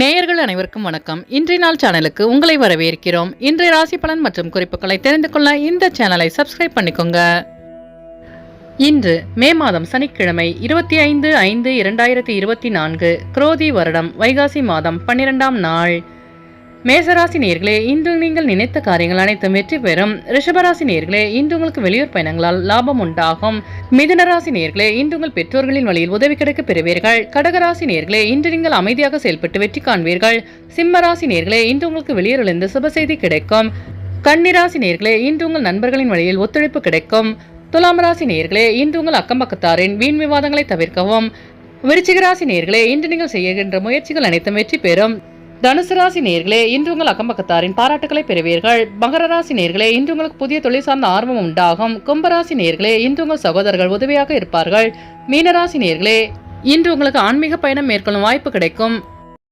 நேயர்கள் அனைவருக்கும் வணக்கம். இன்றைய நாள் சேனலுக்கு உங்களை வரவேற்கிறோம். இன்றைய ராசி பலன் மற்றும் குறிப்புகளை தெரிந்து கொள்ள இந்த சேனலை சப்ஸ்கிரைப் பண்ணிக்கோங்க. இன்று மே மாதம் சனிக்கிழமை 25/5/2024 குரோதி வருடம் வைகாசி மாதம் 12ஆம் நாள். மேசராசி நேயர்களே, இன்று நீங்கள் நினைத்த காரியங்கள் அனைத்தும் வெற்றி பெறும். ரிஷபராசி நேயர்களே, இன்று உங்களுக்கு வெளியூர் பயணங்களால் லாபம் உண்டாகும். மிதுனராசி நேயர்களே, இன்று உங்கள் பெற்றோர்களின் வழியில் உதவி கிடைக்க பெறுவீர்கள். கடகராசி நேயர்களே, இன்று நீங்கள் அமைதியாக செயல்பட்டு வெற்றி காண்பீர்கள். சிம்மராசி நேயர்களே, இன்று உங்களுக்கு வெளியூரிலிருந்து சுப செய்தி கிடைக்கும். கன்னிராசி நேயர்களே, இன்று உங்கள் நண்பர்களின் வழியில் ஒத்துழைப்பு கிடைக்கும். துலாம் ராசி நேயர்களே, இன்று உங்கள் அக்கம்பக்கத்தாரின் வீண் விவாதங்களை தவிர்க்கவும். விருச்சிக ராசி நேயர்களே, இன்று நீங்கள் செய்கின்ற முயற்சிகள் அனைத்தும் வெற்றி பெறும். தனுசு ராசி நேயர்களே, இன்று உங்கள் அக்கம்பக்கத்தாரின் பாராட்டுகளை பெறுவீர்கள். மகர ராசி நேயர்களே, இன்று உங்களுக்கு புதிய தொழில் சார்ந்த ஆர்வம் உண்டாகும். கும்பராசி நேயர்களே, இன்று உங்கள் சகோதரர்கள் உதவியாக இருப்பார்கள். மீனராசி நேயர்களே, இன்று உங்களுக்கு ஆன்மீக பயணம் மேற்கொள்ளும் வாய்ப்பு கிடைக்கும்.